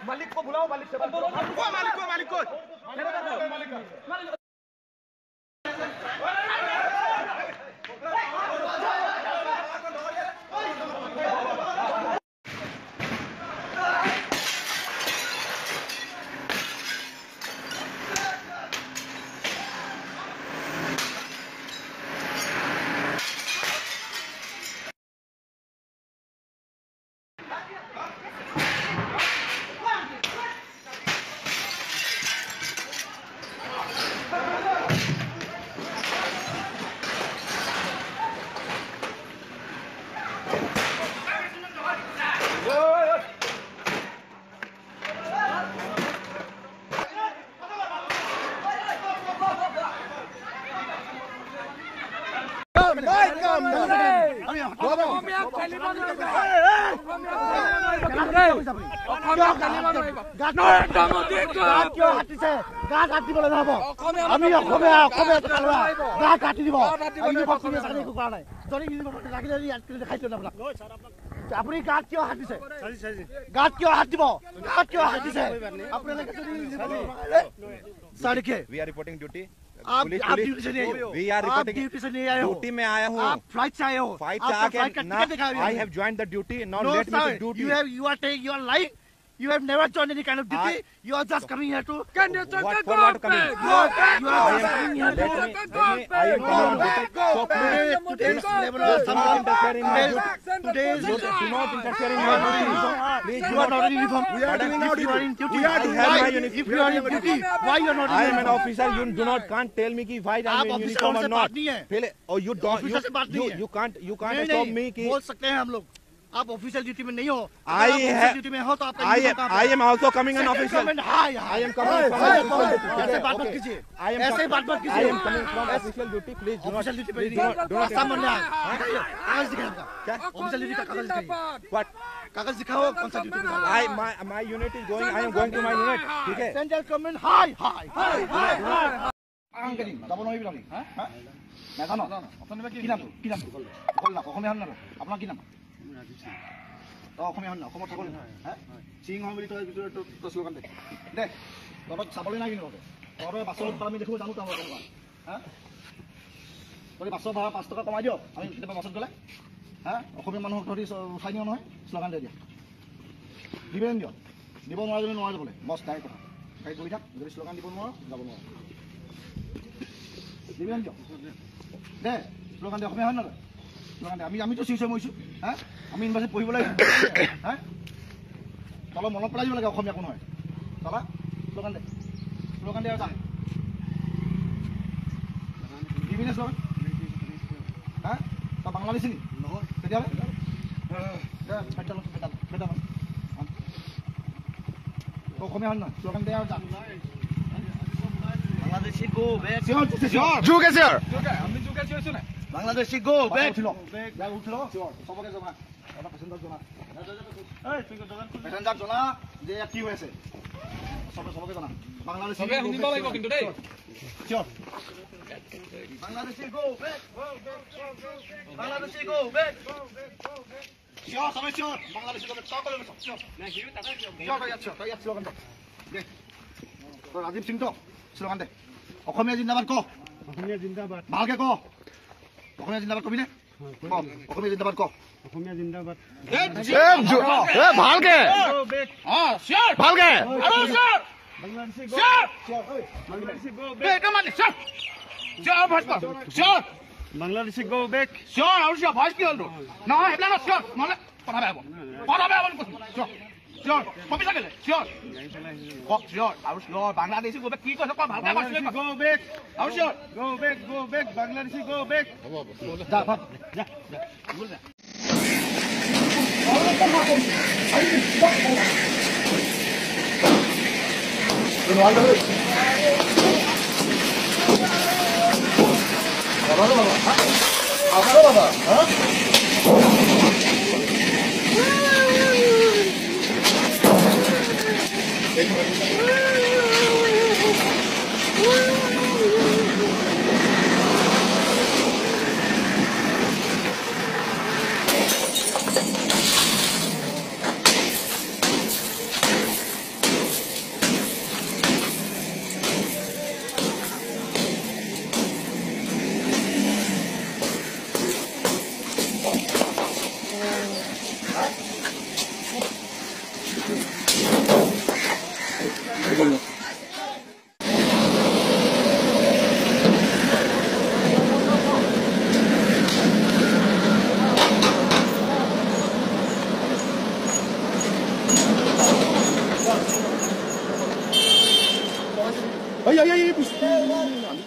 मालिक को बुलाओ मालिक से बात करो मालिक को अपनी गात क्यों हाथ दिसे गात क्यों हाथ दिबो गात क्यों हाथ दिसे अपने लगे सर के वी आर रिपोर्टिंग ड्यूटी आप ड्यूटी से नहीं आए हो वी आर रिपोर्टिंग ड्यूटी से नहीं आए हो ड्यूटी में आया हूं आप फ्लाइट से आए हो फ्लाइट से आके I have joined the duty now let me to duty you are taking your life you have never joined any kind of duty you are just coming here to can you check the government you are coming here to I am so today's level of someone interfering in my duty today is do not interfere in my duty please you are not in uniform we are doing our duty we are to have my uniform if you are in duty why you are not I am an officer you do not can't tell me ki why I am in uniform or not पहले और you don't you can't stop me कि बोल सकते हैं हम लोग आप official duty में नहीं हो ड्यूटी में हो तो आप I am also coming an official I am coming ऐसे बात मत कीजिए ऐसे बात मत कीजिए I am coming from official duty please official duty पे नहीं सामान है कागज दिखाइए क्या official duty का कागज दिखाइए what कागज दिखाओ कौन सा ड्यूटी पे my unit is going I am going to my unit ठीक है सेंट्रल गवर्नमेंट हाय आंगरी যাব নহয় বিলনি হ্যাঁ না জানো কি নাম বল না অসমীয়া হন না আপনার কি নাম অসমীয়া হন না অসমৰ থাকল হ্যাঁ সিং হয় বুলি তই শ্লোগান দে দে তই চাবলৈ নাই কিন্তু তই বাছৰ আমি দেখো জানো তই কেনেকুৱা হ্যাঁ তই বাছৰ ভাড়া 5 টকা কমাই দিও আমি কেতিয়াবা বাছত গ'লে হ্যাঁ অসমীয়া মানুহক ধৰি উঠাই নিও নহয় শ্লোগান দে দিয়া দিবেন দিও দিব নোৱাৰে যদি নোৱাৰে বোলে বস তাই কথা তাই গৈ থাক যদি শ্লোগান দিব নোৱাৰো যাব নোৱাৰো দিবেন দিও দে শ্লোগান দে অসমীয়া হয় না শ্লোগান দে আমি তো চিছে মইছো হ্যাঁ আমি ইউনিভাৰ্সিটি পঢ়িব লাগে হ্যাঁ তল মনত পেলাই দিব লাগে অসমীয়া কোন হয় তলা শ্লোগান দে আৰু যা দিবিনে শ্লোগান হ্যাঁ তই বাংলাদেশী নি নহয় তেতিয়াহ'লে অসমীয়া হয় নহয় শ্লোগান দে আৰু যা বাংলাদেশী গো বেক জু कैसे यार हमने जू कैसे सुना बांग्लादेशी गो बैक उठलो सबके जमा এটা পেসেঞ্জার জনা এই তুই জনা পেসেঞ্জার জনা যে কি হইছে सबके জনা বাংলাদেশী সবে শুনিব লাগিব কিন্তু দেই cheer Bangladeshi go back Bangladeshi go back cheer সবে চিয়ৰ বাংলাদেশী গো ব্যাক সকলে চিয়ৰ না হিৰো টাকা চিয়ৰ তই ইয়াত স্লোগান দে তো ৰাজীৱ সিং তো স্লোগান দে অসমীয়া জিন্দাবাদ ক অসমীয়া জিন্দাবাদ ভালকে ক অসমীয়া জিন্দাবাদ কবি নে অসমীয়া জিন্দাবাদ ক অসমীয়া জিন্দাবাদ এ ভালকে শিওর ভালকে আরে sure Bangladeshi go sure Bangladeshi go back মানে শিওর শিওর ভাষা sure Bangladeshi go back sure আর শিওর ভাষ কি হলো না হেবলা না শিওর মানে কথা বেব শিওর শিওর কবি সাগলে শিওর শিওর আর শিওর বাংলাদেশী গো বেক কি কইছ ক ভালকে কইছ গো বেক আর sure go back Bangladeshi go back যা যা বল যা 아이, 아이, 아이, 무슨.